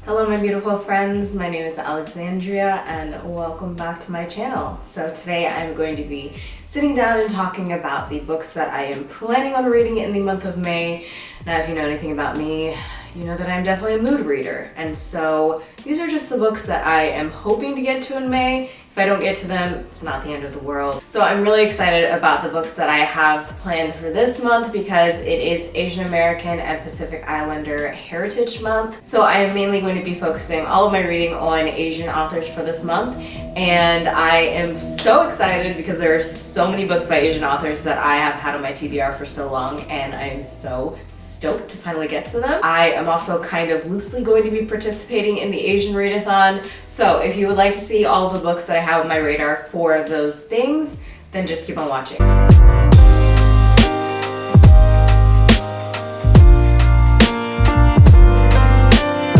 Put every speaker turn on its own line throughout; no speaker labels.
Hello my beautiful friends, my name is Alexandria and welcome back to my channel. So today I'm going to be sitting down and talking about the books that I am planning on reading in the month of May. Now if you know anything about me, you know that I'm definitely a mood reader, and so these are just the books that I am hoping to get to in May. If I don't get to them, it's not the end of the world. So I'm really excited about the books that I have planned for this month because it is Asian American and Pacific Islander Heritage Month. So I am mainly going to be focusing all of my reading on Asian authors for this month, and I am so excited because there are so many books by Asian authors that I have had on my TBR for so long, and I am so stoked to finally get to them. I am also kind of loosely going to be participating in the Asian readathon, so if you would like to see all of the books that I have on my radar for those things, then just keep on watching.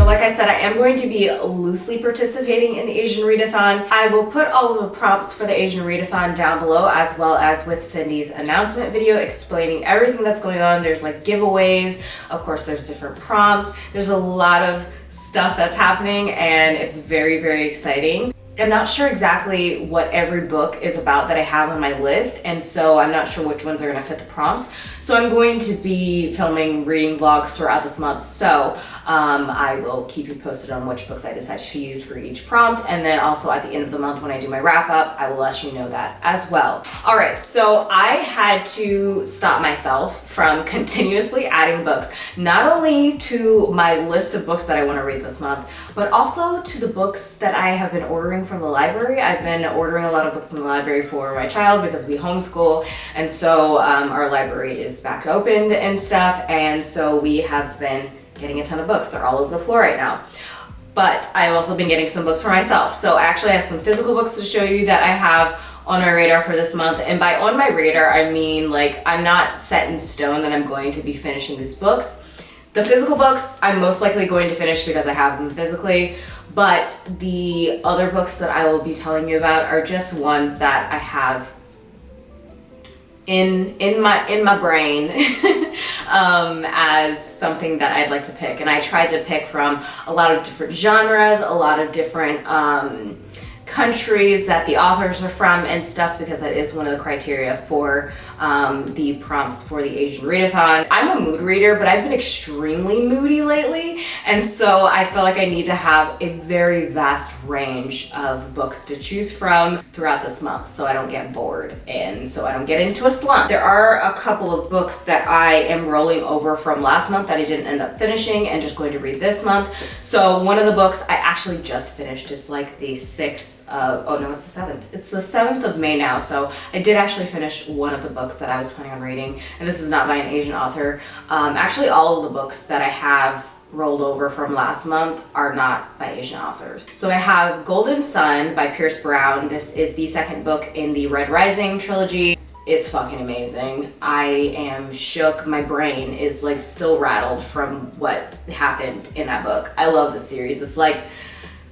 Like I said, I am going to be loosely participating in the Asian readathon. I will put all of the prompts for the Asian readathon down below, as well as with Cindy's announcement video explaining everything that's going on. There's like giveaways, of course there's different prompts, there's a lot of stuff that's happening, and it's very, very exciting. I'm not sure exactly what every book is about that I have on my list, and so I'm not sure which ones are going to fit the prompts. So I'm going to be filming reading vlogs throughout this month, so I will keep you posted on which books I decide to use for each prompt, and then also at the end of the month when I do my wrap up, I will let you know that as well. Alright, so I had to stop myself from continuously adding books, not only to my list of books that I want to read this month, but also to the books that I have been ordering from the library. I've been ordering a lot of books from the library for my child because we homeschool, and so our library is back open and stuff, and so we have been getting a ton of books. They're all over the floor right now. But I've also been getting some books for myself. So I actually have some physical books to show you that I have on my radar for this month. And by on my radar, I mean like I'm not set in stone that I'm going to be finishing these books. The physical books I'm most likely going to finish because I have them physically, but the other books that I will be telling you about are just ones that I have in my brain as something that I'd like to pick. And I tried to pick from a lot of different genres, a lot of different countries that the authors are from and stuff, because that is one of the criteria for the prompts for the Asian readathon. I'm a mood reader, but I've been extremely moody lately, and so I feel like I need to have a very vast range of books to choose from throughout this month so I don't get bored and so I don't get into a slump. There are a couple of books that I am rolling over from last month that I didn't end up finishing and just going to read this month. So one of the books I actually just finished. It's like the 6th of, oh no, it's the 7th. It's the 7th of May now, so I did actually finish one of the books that I was planning on reading, and this is not by an Asian author. Actually, all of the books that I have rolled over from last month are not by Asian authors. So I have Golden Sun by Pierce Brown. This is the second book in the Red Rising trilogy. It's fucking amazing. I am shook. My brain is like still rattled from what happened in that book. I love the series. It's like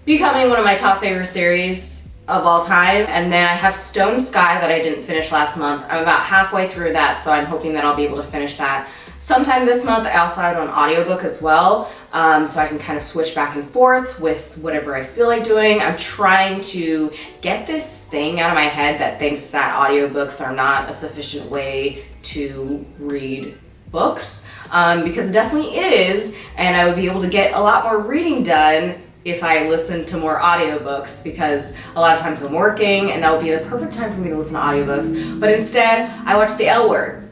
becoming one of my top favorite series of all time. And then I have Stone Sky that I didn't finish last month. I'm about halfway through that, so I'm hoping that I'll be able to finish that sometime this month. I also have it on audiobook as well, so I can kind of switch back and forth with whatever I feel like doing. I'm trying to get this thing out of my head that thinks that audiobooks are not a sufficient way to read books, because it definitely is, and I would be able to get a lot more reading done if I listen to more audiobooks, because a lot of times I'm working and that would be the perfect time for me to listen to audiobooks, but instead I watch The L Word,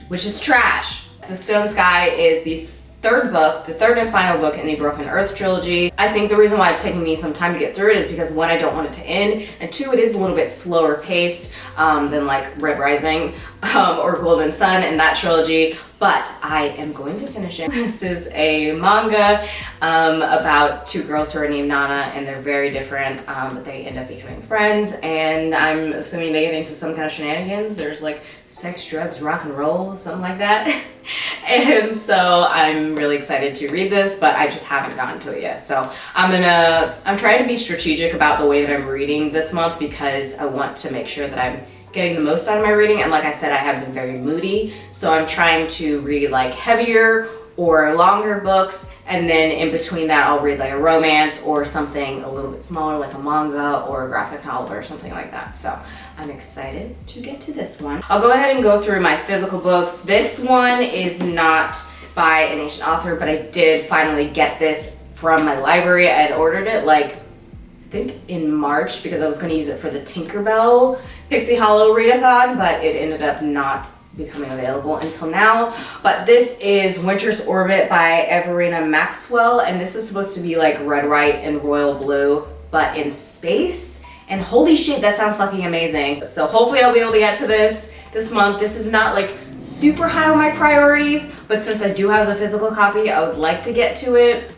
which is trash. The Stone Sky is the third book, the third and final book in the Broken Earth trilogy. I think the reason why it's taking me some time to get through it is because one, I don't want it to end, and two, it is a little bit slower paced than like Red Rising or Golden Sun in that trilogy, but I am going to finish it. This is a manga about two girls who are named Nana, and they're very different, but they end up becoming friends, and I'm assuming they get into some kind of shenanigans. There's like sex, drugs, rock and roll, something like that. And so I'm really excited to read this, but I just haven't gotten to it yet. So I'm trying to be strategic about the way that I'm reading this month, because I want to make sure that I'm getting the most out of my reading. And like I said, I have been very moody, so I'm trying to read like heavier or longer books, and then in between that I'll read like a romance or something a little bit smaller like a manga or a graphic novel or something like that. So I'm excited to get to this one. I'll go ahead and go through my physical books. This one is not by an Asian author, but I did finally get this from my library. I had ordered it like I think in March because I was going to use it for the Tinkerbell Pixie Hollow readathon, but it ended up not becoming available until now. But this is Winter's Orbit by Everina Maxwell, and this is supposed to be like red, white, and royal blue, but in space. And holy shit, that sounds fucking amazing. So hopefully I'll be able to get to this month. This is not like super high on my priorities, but since I do have the physical copy, I would like to get to it.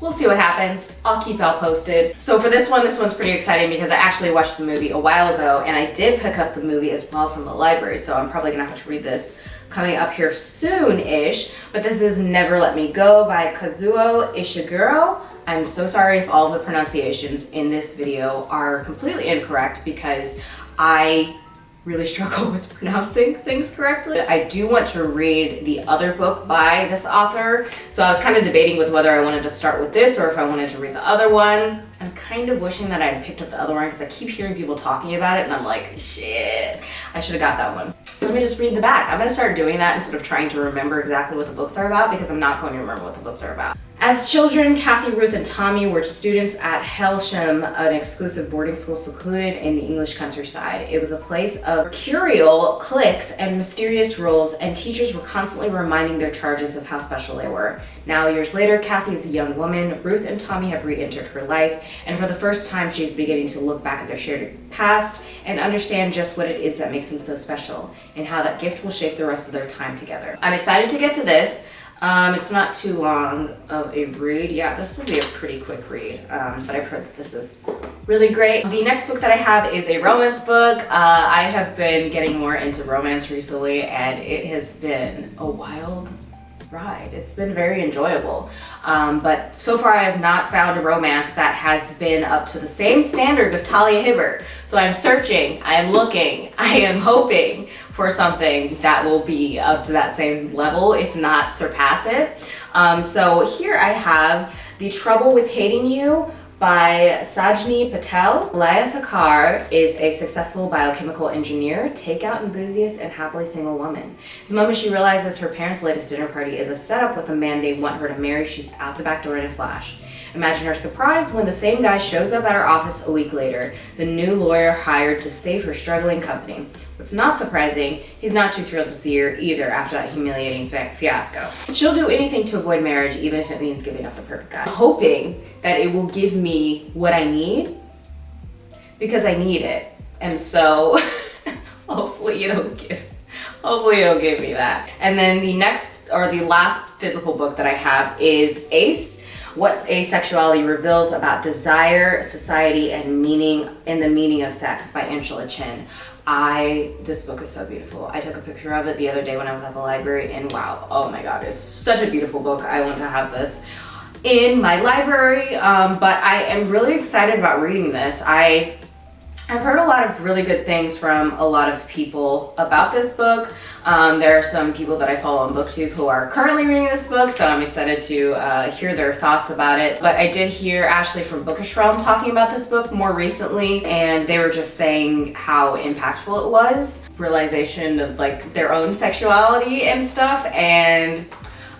We'll see what happens. I'll keep y'all posted. So for this one's pretty exciting because I actually watched the movie a while ago, and I did pick up the movie as well from the library, so I'm probably gonna have to read this coming up here soon-ish. But this is Never Let Me Go by Kazuo Ishiguro. I'm so sorry if all the pronunciations in this video are completely incorrect because I really struggle with pronouncing things correctly. I do want to read the other book by this author, so I was kind of debating with whether I wanted to start with this or if I wanted to read the other one. I'm kind of wishing that I had picked up the other one because I keep hearing people talking about it and I'm like, shit, I should have got that one. Let me just read the back. I'm gonna start doing that instead of trying to remember exactly what the books are about because I'm not going to remember what the books are about. As children, Kathy, Ruth, and Tommy were students at Hailsham, an exclusive boarding school secluded in the English countryside. It was a place of mercurial cliques and mysterious rules, and teachers were constantly reminding their charges of how special they were. Now, years later, Kathy is a young woman. Ruth and Tommy have re-entered her life, and for the first time, she's beginning to look back at their shared past and understand just what it is that makes them so special, and how that gift will shape the rest of their time together. I'm excited to get to this. It's not too long of a read. Yeah, this will be a pretty quick read, but I've heard that this is really great. The next book that I have is a romance book. I have been getting more into romance recently, and it has been a wild ride. It's been very enjoyable, but so far I have not found a romance that has been up to the same standard of Talia Hibbert. So I'm searching, I am looking, I am hoping for something that will be up to that same level, if not surpass it. So here I have The Trouble with Hating You by Sajni Patel. Laya Thakar is a successful biochemical engineer, takeout enthusiast, and happily single woman. The moment she realizes her parents' latest dinner party is a setup with a man they want her to marry, she's out the back door in a flash. Imagine her surprise when the same guy shows up at her office a week later, the new lawyer hired to save her struggling company. What's not surprising, he's not too thrilled to see her either after that humiliating fiasco. She'll do anything to avoid marriage, even if it means giving up the perfect guy. I'm hoping that it will give me what I need, because I need it. And so hopefully it'll give me that. And then the next, or the last physical book that I have is Ace, What Asexuality Reveals About Desire, Society, and Meaning in the Meaning of Sex by Angela Chen. This book is so beautiful. I took a picture of it the other day when I was at the library, and wow, oh my god, it's such a beautiful book. I want to have this in my library, but I am really excited about reading this. I've heard a lot of really good things from a lot of people about this book. There are some people that I follow on BookTube who are currently reading this book, so I'm excited to hear their thoughts about it. But I did hear Ashley from Bookish Realm talking about this book more recently, and they were just saying how impactful it was. Realization of like their own sexuality and stuff, and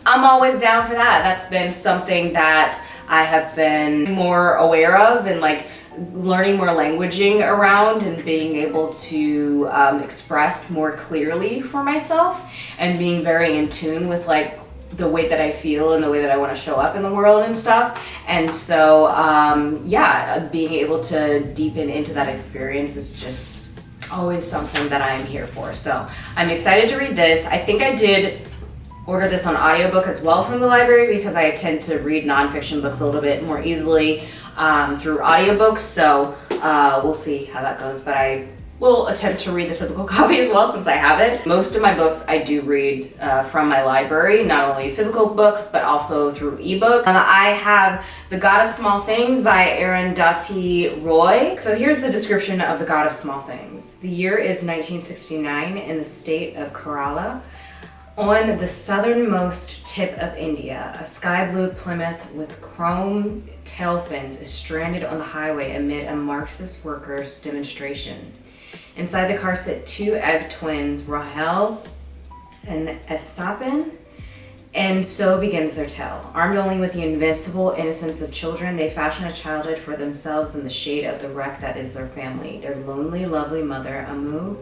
I'm always down for that. That's been something that I have been more aware of, and like learning more languaging around and being able to express more clearly for myself, and being very in tune with like the way that I feel and the way that I want to show up in the world and stuff. And so yeah, being able to deepen into that experience is just always something that I'm here for. So I'm excited to read this. I think I did order this on audiobook as well from the library because I tend to read nonfiction books a little bit more easily through audiobooks, so we'll see how that goes, but I will attempt to read the physical copy as well since I have it. Most of my books I do read from my library, not only physical books but also through ebook. I have The God of Small Things by Arundhati Roy. So here's the description of The God of Small Things. The year is 1969 in the state of Kerala. On the southernmost tip of India, a sky blue Plymouth with chrome tail fins is stranded on the highway amid a Marxist workers' demonstration. Inside the car sit two egg twins, Rahel and Estapen, and so begins their tale. Armed only with the invincible innocence of children, they fashion a childhood for themselves in the shade of the wreck that is their family. Their lonely, lovely mother, Amu,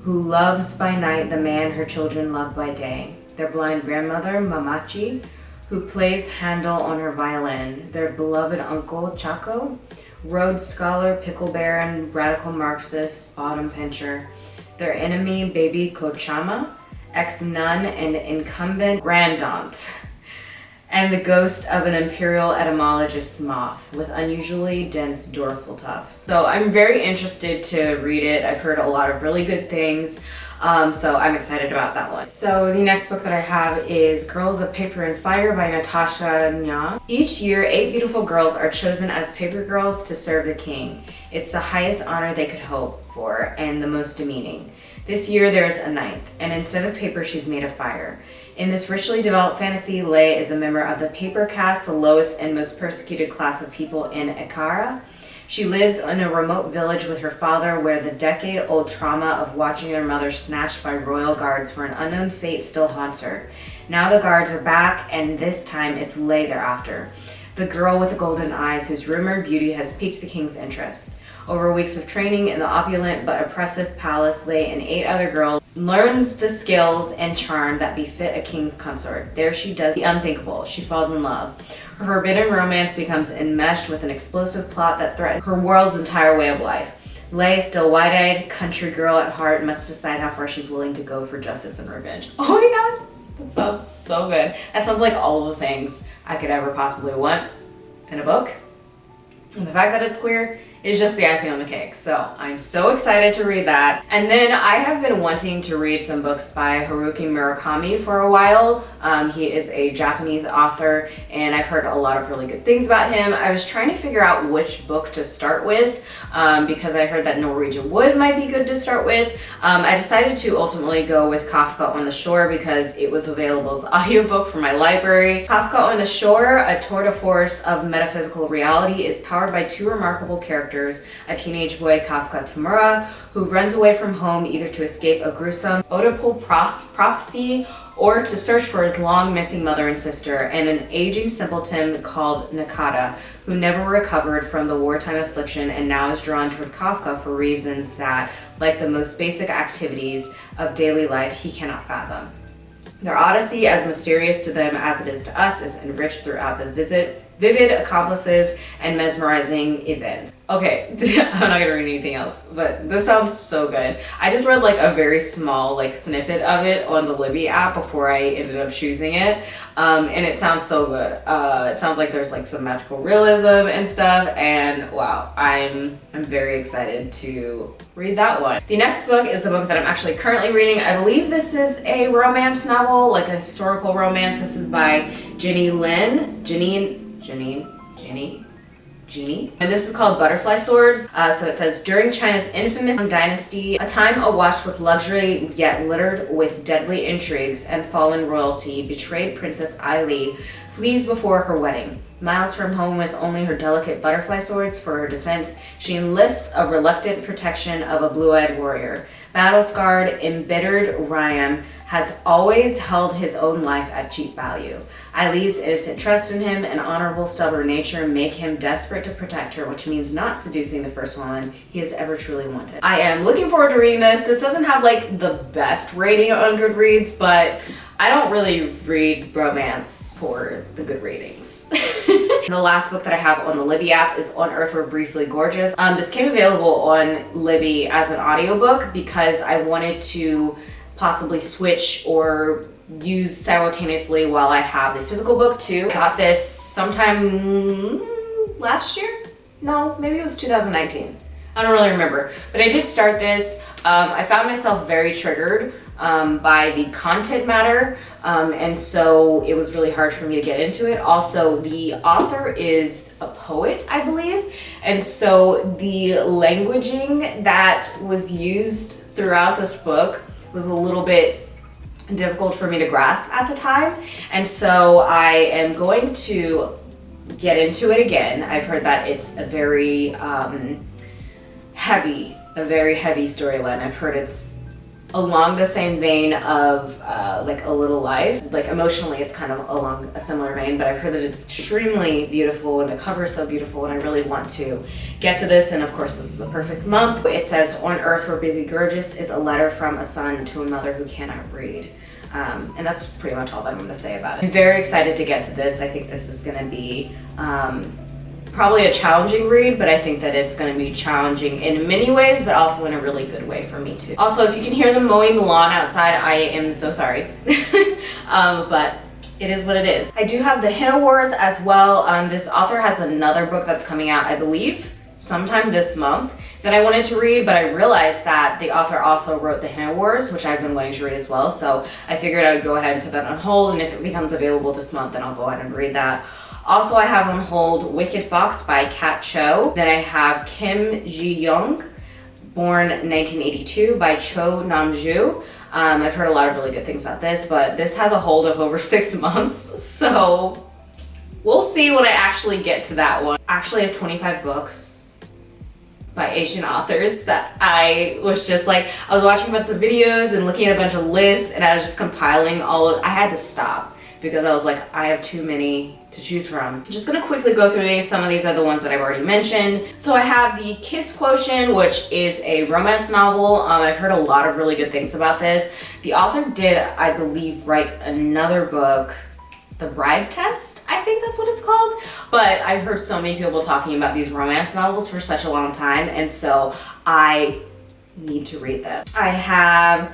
who loves by night the man her children love by day. Their blind grandmother, Mamachi, who plays Handel on her violin. Their beloved uncle, Chaco, Rhodes Scholar, pickle baron, radical Marxist, bottom pincher. Their enemy, baby Kochama, ex-nun and incumbent grandaunt. And the ghost of an imperial etymologist moth with unusually dense dorsal tufts. So I'm very interested to read it. I've heard a lot of really good things, so I'm excited about that one. So the next book that I have is Girls of Paper and Fire by Natasha Nya. Each year, 8 beautiful girls are chosen as paper girls to serve the king. It's the highest honor they could hope for and the most demeaning. This year there's a 9th, and instead of paper, she's made of fire. In this richly developed fantasy, Lei is a member of the paper caste, the lowest and most persecuted class of people in Ekara. She lives in a remote village with her father where the decade-old trauma of watching her mother snatched by royal guards for an unknown fate still haunts her. Now the guards are back, and this time it's Lei they're after, the girl with the golden eyes whose rumored beauty has piqued the king's interest. Over weeks of training in the opulent but oppressive palace, Lei and 8 other girls learns the skills and charm that befit a king's consort. There she does the unthinkable. She falls in love. Her forbidden romance becomes enmeshed with an explosive plot that threatens her world's entire way of life. Lei, still wide-eyed, country girl at heart, must decide how far she's willing to go for justice and revenge. Oh my god, that sounds so good. That sounds like all of the things I could ever possibly want in a book. And the fact that it's queer is just the icing on the cake. So I'm so excited to read that. And then I have been wanting to read some books by Haruki Murakami for a while. He is a Japanese author and I've heard a lot of really good things about him. I was trying to figure out which book to start with because I heard that Norwegian Wood might be good to start with. I decided to ultimately go with Kafka on the Shore because it was available as an audiobook from my library. Kafka on the Shore, a tour de force of metaphysical reality, is powered by 2 remarkable characters. A teenage boy, Kafka Tamura, who runs away from home either to escape a gruesome Oedipal prophecy or to search for his long missing mother and sister, and an aging simpleton called Nakata, who never recovered from the wartime affliction and now is drawn toward Kafka for reasons that, like the most basic activities of daily life, he cannot fathom. Their odyssey, as mysterious to them as it is to us, is enriched throughout the vivid accomplices and mesmerizing events. Okay, I'm not gonna read anything else, but this sounds so good. I just read like a very small like snippet of it on the Libby app before I ended up choosing it, and it sounds so good. It sounds like there's like some magical realism and stuff, and wow, I'm very excited to read that one. The next book is the book that I'm actually currently reading. I believe this is a romance novel, like a historical romance. This is by Jenny Lin. Jeannie. And this is called Butterfly Swords. So it says, during China's infamous dynasty, a time awash with luxury yet littered with deadly intrigues and fallen royalty, betrayed Princess Ai Li flees before her wedding. Miles from home with only her delicate butterfly swords for her defense, she enlists a reluctant protection of a blue-eyed warrior. Battle-scarred, embittered Ryan has always held his own life at cheap value. Eileen's innocent trust in him and honorable, stubborn nature make him desperate to protect her, which means not seducing the first woman he has ever truly wanted. I am looking forward to reading this. This doesn't have like the best rating on Goodreads, but I don't really read romance for the good ratings. The last book that I have on the Libby app is On Earth We're Briefly Gorgeous. This came available on Libby as an audiobook because I wanted to possibly switch or use simultaneously while I have the physical book too. I got this sometime last year? No, maybe it was 2019. I don't really remember, but I did start this. I found myself very triggered by the content matter, and so it was really hard for me to get into it. Also, the author is a poet, I believe, and so the languaging that was used throughout this book was a little bit difficult for me to grasp at the time. And so I am going to get into it again. I've heard that it's a very heavy storyline. I've heard it's along the same vein of like A Little Life. Like emotionally it's kind of along a similar vein, but I've heard that it's extremely beautiful and the cover is so beautiful, and I really want to get to this. And of course this is the perfect month. It says, "On earth where baby gorgeous is a letter from a son to a mother who cannot read." And that's pretty much all that I'm going to say about it. I'm very excited to get to this. I think this is going to be probably a challenging read, but I think that it's going to be challenging in many ways, but also in a really good way for me too. Also, if you can hear them mowing the lawn outside, I am so sorry. But it is what it is. I do have the Hina Wars as well. This author has another book that's coming out, I believe, sometime this month that I wanted to read, but I realized that the author also wrote the Hina Wars, which I've been wanting to read as well. So I figured I would go ahead and put that on hold, and if it becomes available this month, then I'll go ahead and read that. Also, I have on hold Wicked Fox by Kat Cho. Then I have Kim Ji-young, born 1982 by Cho Nam-ju. I've heard a lot of really good things about this, but this has a hold of over 6 months, so we'll see when I actually get to that one. Actually, I have 25 books by Asian authors that I was just like, I was watching a bunch of videos and looking at a bunch of lists, and I was just compiling I had to stop because I was like, I have too many to choose from. I'm just gonna quickly go through these. Some of these are the ones that I've already mentioned. So I have the Kiss Quotient, which is a romance novel. I've heard a lot of really good things about this. The author did, I believe, write another book, The Bride Test, I think that's what it's called. But I've heard so many people talking about these romance novels for such a long time, and so I need to read them. I have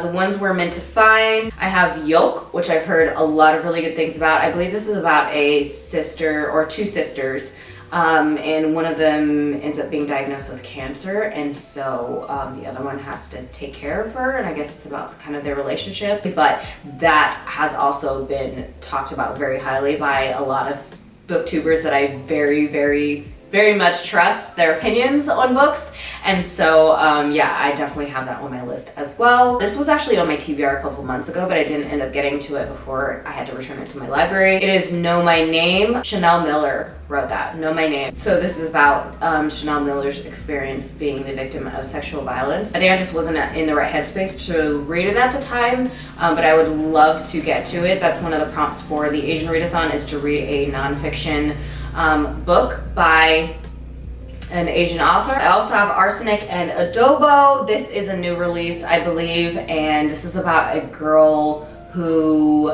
The Ones We're Meant to Find. I have Yoke, which I've heard a lot of really good things about. I believe this is about a sister or two sisters, and one of them ends up being diagnosed with cancer, and so the other one has to take care of her, and I guess it's about kind of their relationship. But that has also been talked about very highly by a lot of booktubers that I very much trust their opinions on books. And so yeah, I definitely have that on my list as well. This was actually on my TBR a couple months ago, but I didn't end up getting to it before I had to return it to my library. It is Know My Name. Chanel Miller wrote that, Know My Name. So this is about Chanel Miller's experience being the victim of sexual violence. I think I just wasn't in the right headspace to read it at the time, but I would love to get to it. That's one of the prompts for the Asian Readathon, is to read a nonfiction book by an Asian author. I also have Arsenic and Adobo. This is a new release, I believe, and this is about a girl who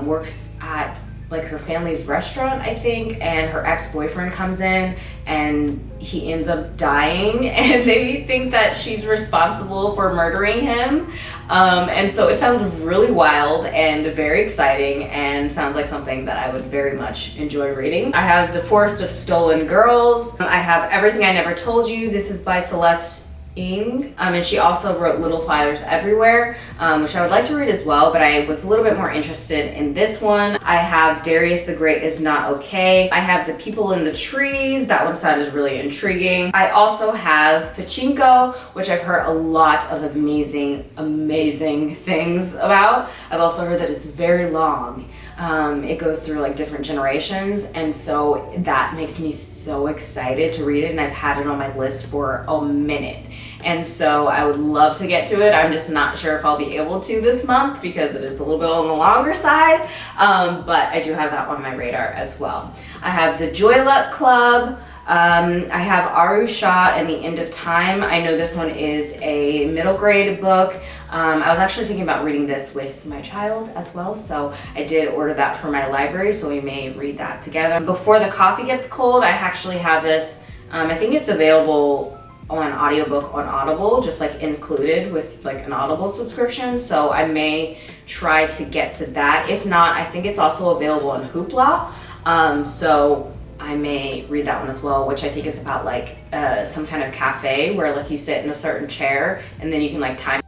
works at like her family's restaurant, I think, and her ex-boyfriend comes in and he ends up dying, and they think that she's responsible for murdering him. And so it sounds really wild and very exciting, and sounds like something that I would very much enjoy reading. I have The Forest of Stolen Girls. I have Everything I Never Told You. This is by Celeste Ng, and she also wrote Little Fires Everywhere, which I would like to read as well, but I was a little bit more interested in this one. I have Darius the Great Is Not Okay. I have The People in the Trees. That one sounded really intriguing. I also have Pachinko, which I've heard a lot of amazing things about. I've also heard that it's very long. It goes through like different generations, and so that makes me so excited to read it, and I've had it on my list for a minute. And so I would love to get to it. I'm just not sure if I'll be able to this month because it is a little bit on the longer side, but I do have that on my radar as well. I have The Joy Luck Club. I have Aru Shah and The End of Time. I know this one is a middle grade book. I was actually thinking about reading this with my child as well, so I did order that for my library, so we may read that together. Before the Coffee Gets Cold, I actually have this. I think it's available on audiobook on Audible, just like included with like an Audible subscription, so I may try to get to that. If not, I think it's also available on Hoopla, so I may read that one as well, which I think is about like some kind of cafe where like you sit in a certain chair and then you can like time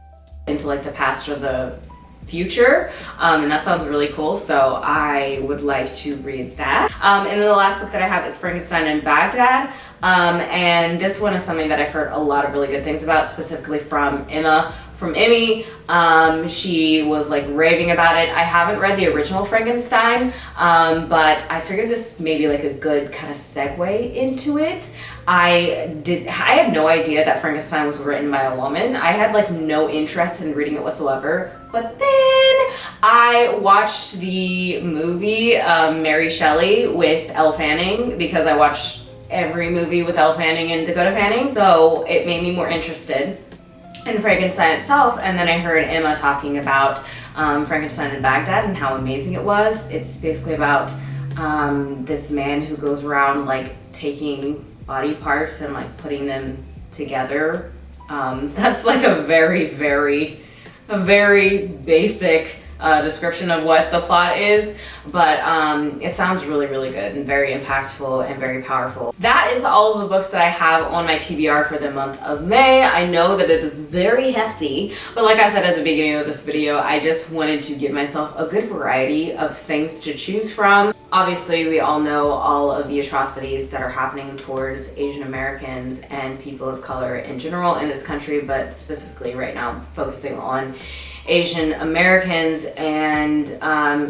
into like the past or the future, and that sounds really cool, so I would like to read that. And then the last book that I have is Frankenstein in Baghdad, and this one is something that I've heard a lot of really good things about, specifically from Emma from Emmy. She was like raving about it. I haven't read the original Frankenstein, but I figured this may be like a good kind of segue into it. I had no idea that Frankenstein was written by a woman. I had like no interest in reading it whatsoever. But then I watched the movie Mary Shelley with Elle Fanning, because I watched every movie with Elle Fanning and Dakota Fanning. So it made me more interested in Frankenstein itself. And then I heard Emma talking about Frankenstein in Baghdad and how amazing it was. It's basically about this man who goes around like taking body parts and like putting them together. That's like a very basic description of what the plot is, but it sounds really good and very impactful and very powerful. That is all of the books that I have on my TBR for the month of May. I know that it is very hefty, but like I said at the beginning of this video, I just wanted to give myself a good variety of things to choose from. Obviously, we all know all of the atrocities that are happening towards Asian Americans and people of color in general in this country, but specifically right now focusing on Asian Americans, and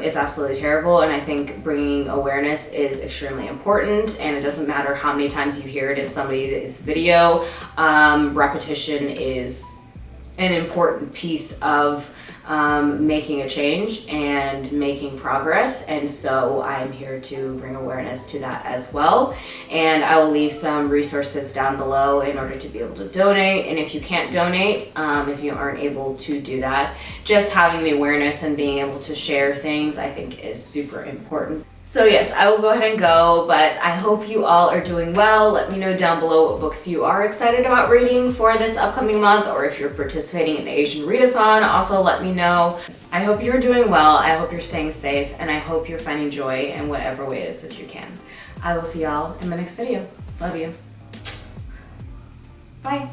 it's absolutely terrible. And I think bringing awareness is extremely important, and it doesn't matter how many times you hear it in somebody's video. Repetition is an important piece of making a change and making progress, and so I'm here to bring awareness to that as well. And I will leave some resources down below in order to be able to donate. And if you can't donate, if you aren't able to do that, just having the awareness and being able to share things I think is super important. So yes, I will go ahead and go, but I hope you all are doing well. Let me know down below what books you are excited about reading for this upcoming month, or if you're participating in the Asian Readathon, also let me know. I hope you're doing well, I hope you're staying safe, and I hope you're finding joy in whatever way it is that you can. I will see y'all in my next video. Love you. Bye.